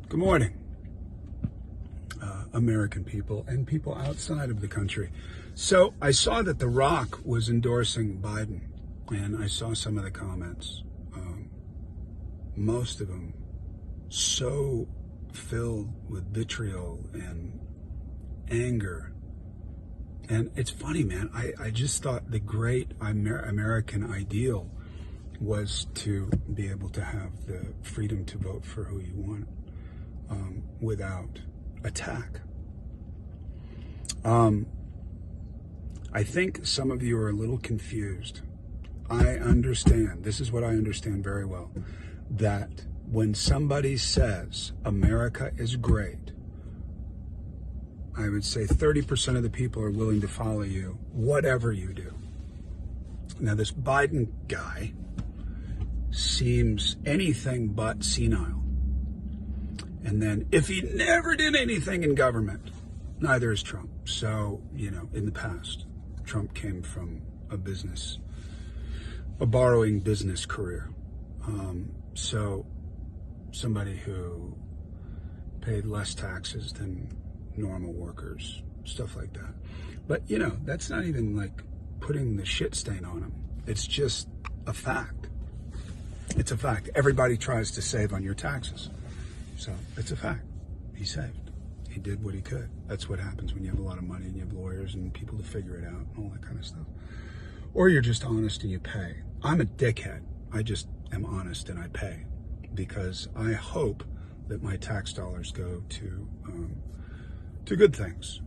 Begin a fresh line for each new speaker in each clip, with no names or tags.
Good morning, American people and people outside of the country. So I saw that The Rock was endorsing Biden, and I saw some of the comments. Most of them so filled with vitriol and anger. And it's funny, man. I just thought the great American ideal was to be able to have the freedom to vote for who you want without attack. I think some of you are a little confused. I understand, this is what I understand very well, that when somebody says America is great, I would say 30% of the people are willing to follow you, whatever you do. Now, this Biden guy seems anything but senile. And then if he never did anything in government, neither is Trump. So, in the past, Trump came from a borrowing business career. So somebody who paid less taxes than normal workers, stuff like that. But, that's not even like putting the shit stain on him. It's just a fact. It's a fact. Everybody tries to save on your taxes. So it's a fact. He saved. He did what he could. That's what happens when you have a lot of money and you have lawyers and people to figure it out and all that kind of stuff. Or you're just honest and you pay. I'm a dickhead. I just am honest and I pay because I hope that my tax dollars go to good things,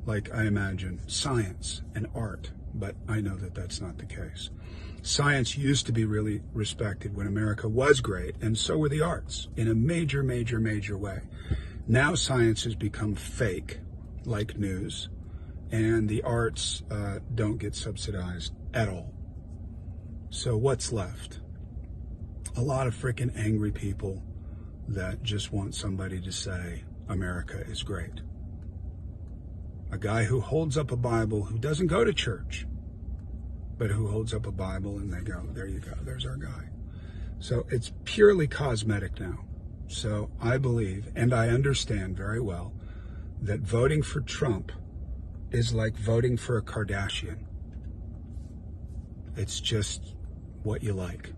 like I imagine science and art, but I know that that's not the case. Science used to be really respected when America was great, and so were the arts in a major, major, major way. Now science has become fake, like news, and the arts don't get subsidized at all. So what's left? A lot of freaking angry people that just want somebody to say America is great. A guy who holds up a Bible, who doesn't go to church, but who holds up a Bible and they go, there you go, there's our guy. So it's purely cosmetic now. So I believe, and I understand very well, that voting for Trump is like voting for a Kardashian. It's just what you like.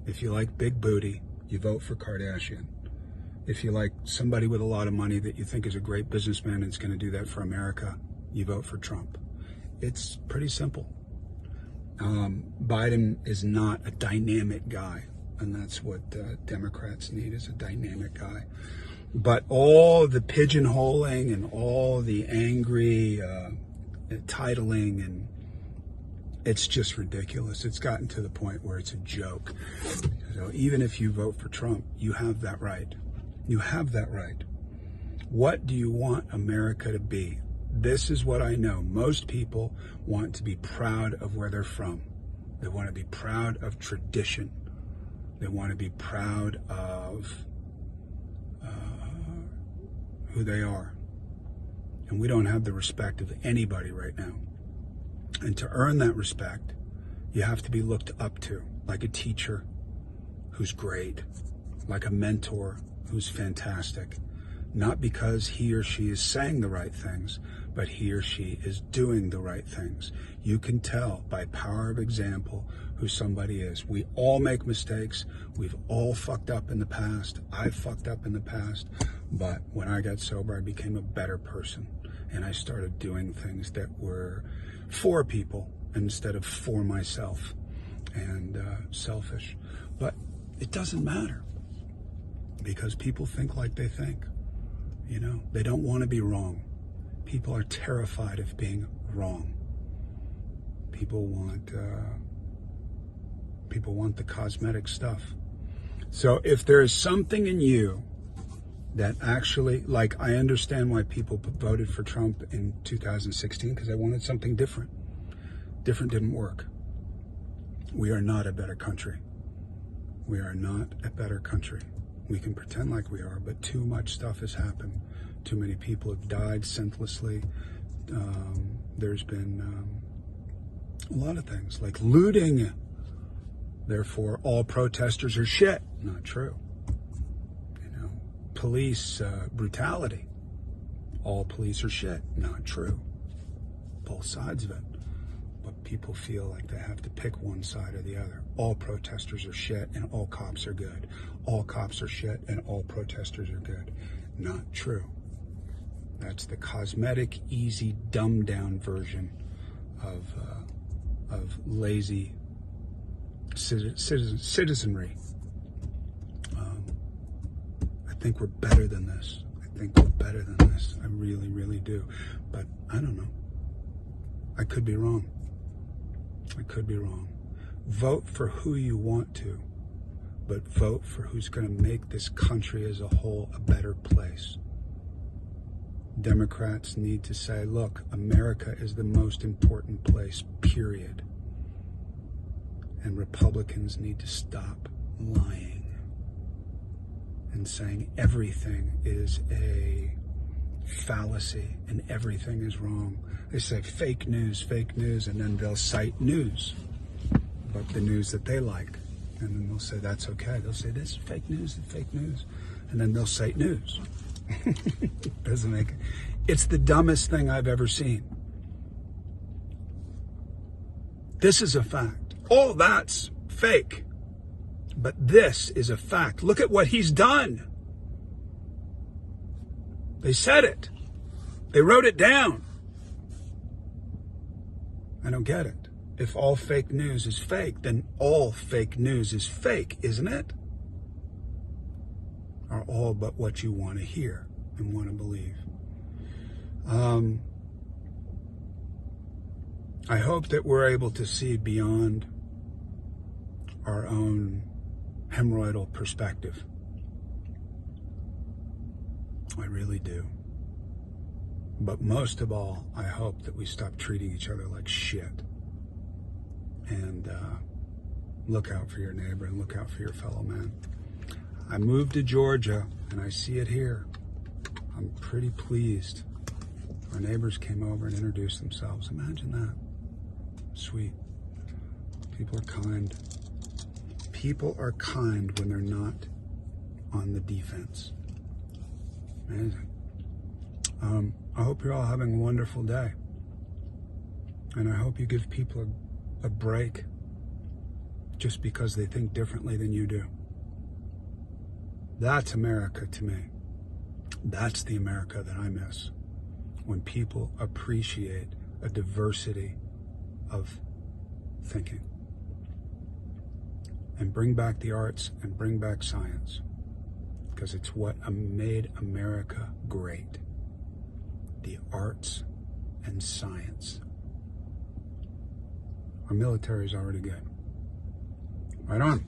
If you like big booty, you vote for Kardashian. If you like somebody with a lot of money that you think is a great businessman and is going to do that for America, you vote for Trump. It's pretty simple. Biden is not a dynamic guy, and that's what Democrats need, is a dynamic guy. But all the pigeonholing and all the angry titling, and it's just ridiculous. It's gotten to the point where it's a joke. So even if you vote for Trump, you have that right. You have that right. What do you want America to be? This is what I know. Most people want to be proud of where they're from. They want to be proud of tradition. They want to be proud of who they are. And we don't have the respect of anybody right now. And to earn that respect, you have to be looked up to, like a teacher who's great, like a mentor who's fantastic. Not because he or she is saying the right things, but he or she is doing the right things. You can tell by power of example who somebody is. We all make mistakes. We've all fucked up in the past. I've fucked up in the past. But when I got sober, I became a better person. And I started doing things that were for people instead of for myself and selfish. But it doesn't matter because people think like they think. They don't want to be wrong. People are terrified of being wrong. People want the cosmetic stuff. So if there is something in you that actually, like, I understand why people voted for Trump in 2016, because they wanted something different. Different didn't work. We are not a better country. We are not a better country. We can pretend like we are, but too much stuff has happened. Too many people have died senselessly. There's been a lot of things like looting. Therefore, all protesters are shit. Not true. police brutality. All police are shit. Not true. Both sides of it. But people feel like they have to pick one side or the other. All protesters are shit and all cops are good. All cops are shit and all protesters are good. Not true. That's the cosmetic, easy, dumbed down version of lazy citizenry. I think we're better than this. I think we're better than this. I really, really do. But I don't know. I could be wrong. I could be wrong. Vote for who you want to, but vote for who's going to make this country as a whole a better place. Democrats need to say, look, America is the most important place, period. And Republicans need to stop lying and saying everything is a fallacy and everything is wrong. They say fake news, and then they'll cite news, but the news that they like. And then they'll say that's okay. They'll say this is fake news, and then they'll cite news. Doesn't make it. It's the dumbest thing I've ever seen. This is a fact. All that's fake. But this is a fact. Look at what he's done. They said it. They wrote it down. I don't get it. If all fake news is fake, then all fake news is fake, isn't it? Or all but what you want to hear and want to believe. I hope that we're able to see beyond our own hemorrhoidal perspective. I really do. But most of all, I hope that we stop treating each other like shit. And look out for your neighbor and look out for your fellow man. I moved to Georgia and I see it here. I'm pretty pleased. Our neighbors came over and introduced themselves. Imagine that. Sweet. People are kind. People are kind when they're not on the defense. Amazing. I hope you're all having a wonderful day. And I hope you give people a break just because they think differently than you do. That's America to me. That's the America that I miss. When people appreciate a diversity of thinking. And bring back the arts and bring back science. Because it's what made America great. The arts and science. Our military is already good. Right on.